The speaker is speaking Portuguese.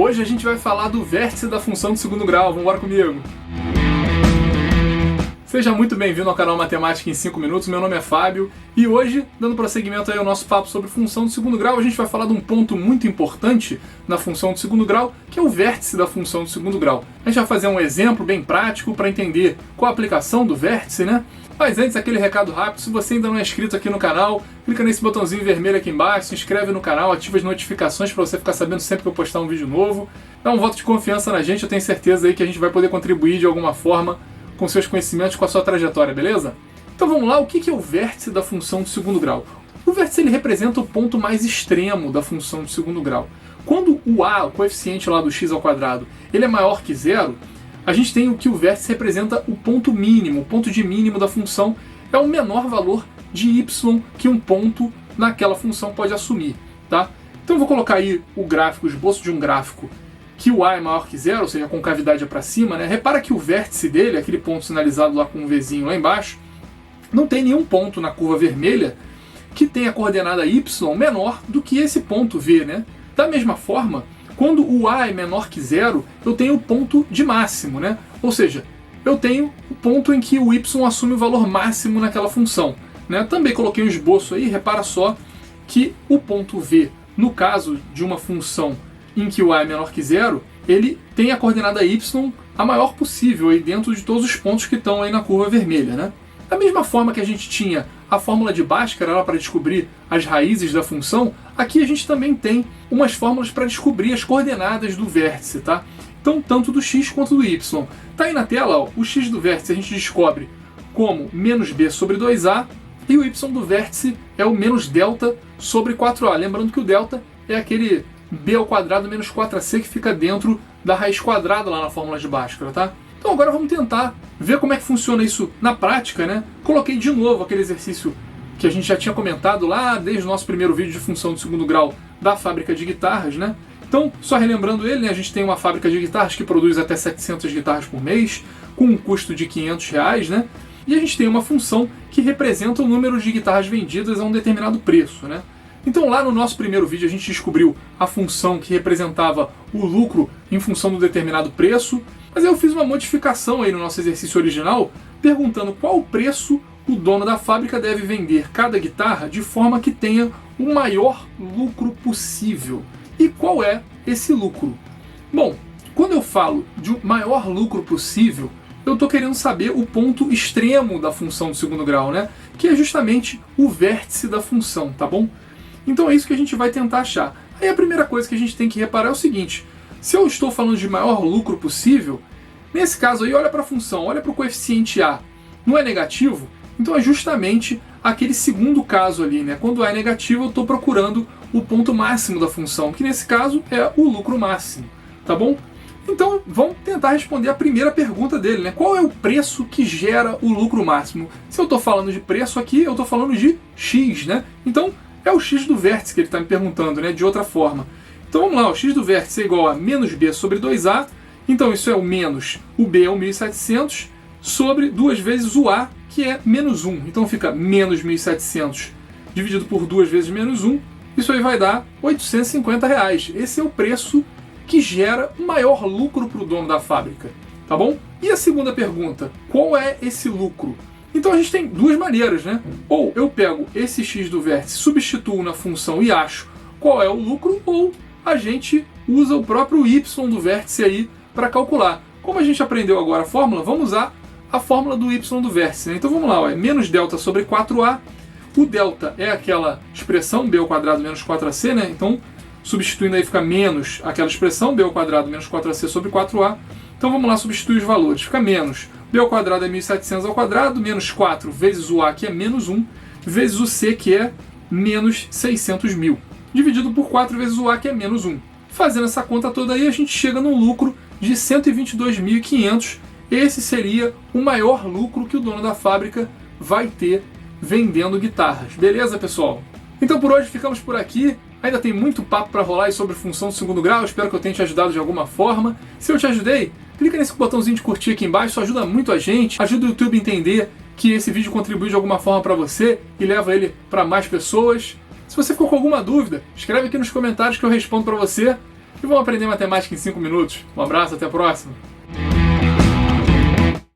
Hoje a gente vai falar do vértice da função de segundo grau, vamos embora comigo! Seja muito bem-vindo ao canal Matemática em 5 Minutos, meu nome é Fábio e hoje, dando prosseguimento aí ao nosso papo sobre função de segundo grau, a gente vai falar de um ponto muito importante na função de segundo grau, que é o vértice da função de segundo grau. A gente vai fazer um exemplo bem prático para entender qual a aplicação do vértice, né? Mas antes, aquele recado rápido, se você ainda não é inscrito aqui no canal, clica nesse botãozinho vermelho aqui embaixo, se inscreve no canal, ativa as notificações para você ficar sabendo sempre que eu postar um vídeo novo. Dá um voto de confiança na gente, eu tenho certeza aí que a gente vai poder contribuir de alguma forma com seus conhecimentos, com a sua trajetória, beleza? Então vamos lá, o que é o vértice da função de segundo grau? O vértice ele representa o ponto mais extremo da função de segundo grau. Quando o a, o coeficiente lá do x ao quadrado, ele é maior que zero, a gente tem o que o vértice representa o ponto mínimo, o ponto de mínimo da função é o menor valor de y que um ponto naquela função pode assumir, tá? Então eu vou colocar aí o gráfico, o esboço de um gráfico que o a é maior que zero, ou seja, a concavidade é para cima, né? Repara que o vértice dele, aquele ponto sinalizado lá com um Vzinho lá embaixo, não tem nenhum ponto na curva vermelha que tenha a coordenada y menor do que esse ponto V, né? Da mesma forma, quando o a é menor que zero, eu tenho o ponto de máximo, né? Ou seja, eu tenho o ponto em que o y assume o valor máximo naquela função, né? Também coloquei um esboço aí, repara só que o ponto V, no caso de uma função em que o a é menor que zero, ele tem a coordenada y a maior possível aí dentro de todos os pontos que estão aí na curva vermelha, né? Da mesma forma que a gente tinha a fórmula de Bhaskara lá para descobrir as raízes da função, aqui a gente também tem umas fórmulas para descobrir as coordenadas do vértice, tá? Então, tanto do x quanto do y. Tá aí na tela, ó, o x do vértice a gente descobre como menos b sobre 2a e o y do vértice é o menos delta sobre 4a. Lembrando que o delta é aquele b ao quadrado menos 4ac que fica dentro da raiz quadrada lá na fórmula de Bhaskara, tá? Então agora vamos tentar ver como é que funciona isso na prática, né? Coloquei de novo aquele exercício que a gente já tinha comentado lá desde o nosso primeiro vídeo de função de segundo grau da fábrica de guitarras, né? Então, só relembrando ele, né? A gente tem uma fábrica de guitarras que produz até 700 guitarras por mês, com um custo de R$500, né? E a gente tem uma função que representa o número de guitarras vendidas a um determinado preço, né? Então lá no nosso primeiro vídeo a gente descobriu a função que representava o lucro em função do determinado preço, mas eu fiz uma modificação aí no nosso exercício original, perguntando qual preço o dono da fábrica deve vender cada guitarra de forma que tenha o maior lucro possível. E qual é esse lucro? Bom, quando eu falo de um maior lucro possível, eu estou querendo saber o ponto extremo da função de segundo grau, né? Que é justamente o vértice da função, tá bom? Então é isso que a gente vai tentar achar. Aí a primeira coisa que a gente tem que reparar é o seguinte: se eu estou falando de maior lucro possível, nesse caso aí, olha para a função, olha para o coeficiente a, não é negativo? Então é justamente aquele segundo caso ali, né? Quando a é negativo, eu estou procurando o ponto máximo da função, que nesse caso é o lucro máximo, tá bom? Então vamos tentar responder a primeira pergunta dele, né? Qual é o preço que gera o lucro máximo? Se eu estou falando de preço aqui, eu estou falando de x, né? Então é o x do vértice que ele está me perguntando, né? De outra forma. Então vamos lá, o x do vértice é igual a menos b sobre 2a, então isso é o menos, o b é o 1.700, sobre 2 vezes o a, que é menos 1. Então fica menos 1.700 dividido por 2 vezes menos 1, isso aí vai dar R$850. Esse é o preço que gera o maior lucro para o dono da fábrica, tá bom? E a segunda pergunta, qual é esse lucro? Então a gente tem duas maneiras, né? Ou eu pego esse x do vértice, substituo na função e acho qual é o lucro, ou a gente usa o próprio y do vértice aí para calcular. Como a gente aprendeu agora a fórmula, vamos usar a fórmula do y do vértice, né? Então vamos lá, ó, é menos delta sobre 4a. O delta é aquela expressão b ao quadrado menos 4ac, né? Então substituindo aí fica menos aquela expressão b ao quadrado menos 4ac sobre 4a. Então vamos lá substituir os valores. Fica menos b ao quadrado é 1.700 ao quadrado, menos 4 vezes o a, que é menos 1, vezes o c, que é menos 600.000, dividido por 4 vezes o a, que é menos 1. Fazendo essa conta toda aí, a gente chega num lucro de 122.500. Esse seria o maior lucro que o dono da fábrica vai ter vendendo guitarras. Beleza, pessoal? Então por hoje ficamos por aqui. Ainda tem muito papo para rolar aí sobre função de segundo grau. Espero que eu tenha te ajudado de alguma forma. Se eu te ajudei, clica nesse botãozinho de curtir aqui embaixo. Isso ajuda muito a gente. Ajuda o YouTube a entender que esse vídeo contribui de alguma forma para você e leva ele para mais pessoas. Se você ficou com alguma dúvida, escreve aqui nos comentários que eu respondo para você. e vamos aprender matemática em 5 minutos. Um abraço, até a próxima!